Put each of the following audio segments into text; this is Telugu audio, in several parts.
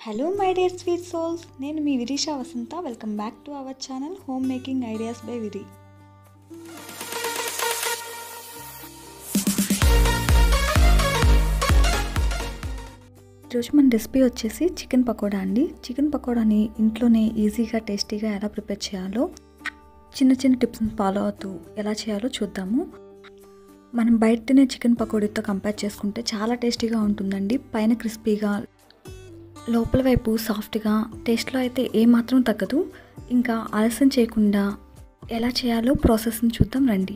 Hello my dear sweet souls, నేను మీ Virisha Vasantha. Welcome back to our channel home making ideas by Viri. ఈరోజు మన రెసిపీ వచ్చేసి చికెన్ పకోడా అండి. చికెన్ పకోడాని ఇంట్లోనే ఈజీగా టేస్టీగా ఎలా ప్రిపేర్ చేయాలో చిన్న చిన్న టిప్స్ని ఫాలో అవుతూ ఎలా చేయాలో చూద్దాము. మనం బయట తినే చికెన్ పకోడీతో కంపేర్ చేసుకుంటే చాలా టేస్టీగా ఉంటుందండి. పైన క్రిస్పీగా, లోపల వైపు సాఫ్ట్గా, టేస్ట్లో అయితే ఏమాత్రం తగ్గదు. ఇంకా ఆలస్యం చేయకుండా ఎలా చేయాలో ప్రాసెస్ని చూద్దాం రండి.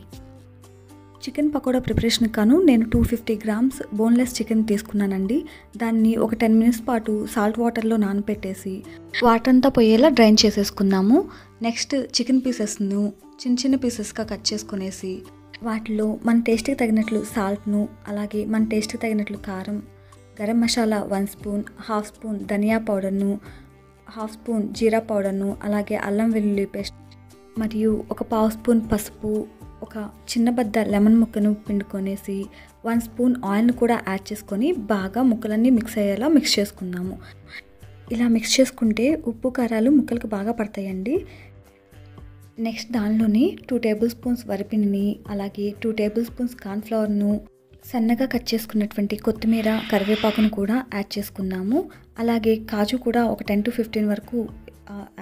చికెన్ పకోడా ప్రిపరేషన్కి కాను నేను 250 గ్రామ్స్ బోన్లెస్ చికెన్ తీసుకున్నానండి. దాన్ని ఒక 10 మినిట్స్ పాటు సాల్ట్ వాటర్లో నానబెట్టేసి వాటర్ అంతా పోయేలా డ్రైన్ చేసేసుకుందాము. నెక్స్ట్ చికెన్ పీసెస్ను చిన్న చిన్న పీసెస్గా కట్ చేసుకునేసి వాటిలో మన టేస్ట్కి తగినట్లు సాల్ట్ను, అలాగే మన టేస్ట్కి తగినట్లు కారం, గరం మసాలా 1 స్పూన్, 1/2 స్పూన్ ధనియా పౌడర్ను, 1/2 స్పూన్ జీరా పౌడర్ను, అలాగే అల్లం వెల్లుల్లి పేస్ట్ మరియు ఒక 1/2 స్పూన్ పసుపు, ఒక చిన్న బద్ద లెమన్ ముక్కను పిండుకొనేసి 1 స్పూన్ ఆయిల్ను కూడా యాడ్ చేసుకొని బాగా ముక్కలన్నీ మిక్స్ అయ్యేలా మిక్స్ చేసుకుందాము. ఇలా మిక్స్ చేసుకుంటే ఉప్పు కారాలు ముక్కలకు బాగా పడతాయండి. నెక్స్ట్ దానిలోని 2 టేబుల్ స్పూన్స్ వరిపిండిని, అలాగే 2 టేబుల్ స్పూన్స్ కార్న్ఫ్లవర్ను, సన్నగా కట్ చేసుకున్నటువంటి కొత్తిమీర, కరివేపాకును కూడా యాడ్ చేసుకుందాము. అలాగే కాజు కూడా ఒక 10 to 15 వరకు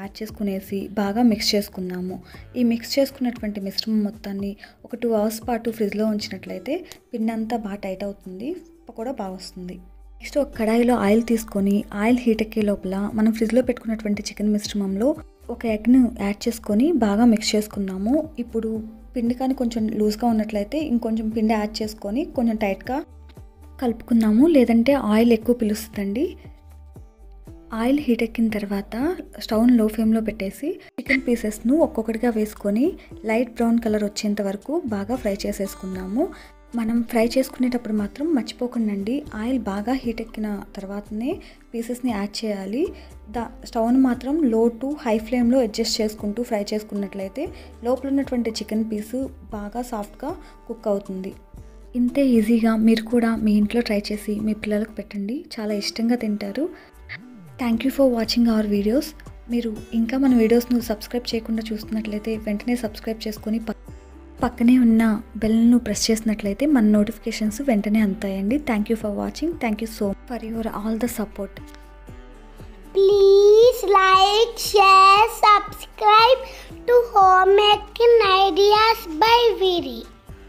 యాడ్ చేసుకునేసి బాగా మిక్స్ చేసుకుందాము. ఈ మిక్స్ చేసుకున్నటువంటి మిశ్రమం మొత్తాన్ని ఒక 2 అవర్స్ పాటు ఫ్రిడ్జ్లో ఉంచినట్లయితే పిండి అంతా బాగా టైట్ అవుతుంది, పకోడా బాగా వస్తుంది. నెక్స్ట్ ఒక కడాయిలో ఆయిల్ తీసుకొని ఆయిల్ హీట్ ఎక్కే లోపల మనం ఫ్రిడ్జ్లో పెట్టుకున్నటువంటి చికెన్ మిశ్రమంలో ఒక ఎగ్ను యాడ్ చేసుకొని బాగా మిక్స్ చేసుకుందాము. ఇప్పుడు పిండి కానీ కొంచెం లూజ్గా ఉన్నట్లయితే ఇంకొంచెం పిండి యాడ్ చేసుకొని కొంచెం టైట్గా కలుపుకుందాము, లేదంటే ఆయిల్ ఎక్కువ పిలుస్తుందండి. ఆయిల్ హీట్ ఎక్కిన తర్వాత స్టవ్ను లో ఫ్లేమ్లో పెట్టేసి చికెన్ పీసెస్ను ఒక్కొక్కటిగా వేసుకొని లైట్ బ్రౌన్ కలర్ వచ్చేంత వరకు బాగా ఫ్రై చేసేసుకుందాము. మనం ఫ్రై చేసుకునేటప్పుడు మాత్రం మర్చిపోకండి, ఆయిల్ బాగా హీట్ ఎక్కిన తర్వాతనే పీసెస్ని యాడ్ చేయాలి. స్టవ్ను మాత్రం లో టు హై ఫ్లేమ్లో అడ్జస్ట్ చేసుకుంటూ ఫ్రై చేసుకున్నట్లయితే లోపల ఉన్నటువంటి చికెన్ పీసు బాగా సాఫ్ట్గా కుక్ అవుతుంది. ఇంతే ఈజీగా మీరు కూడా మీ ఇంట్లో ట్రై చేసి మీ పిల్లలకు పెట్టండి, చాలా ఇష్టంగా తింటారు. Thank you for watching our videos. మీరు ఇంకా మన వీడియోస్ను సబ్స్క్రైబ్ చేయకుండా చూస్తున్నట్లయితే వెంటనే సబ్స్క్రైబ్ చేసుకొని పక్కనే ఉన్న బెల్ను ప్రెస్ చేసినట్లయితే మన నోటిఫికేషన్స్ వెంటనే అందుతాయండి. Thank you for watching. Thank you so much for your all the support. Please like, share, subscribe to Homemaking Ideas by Viri.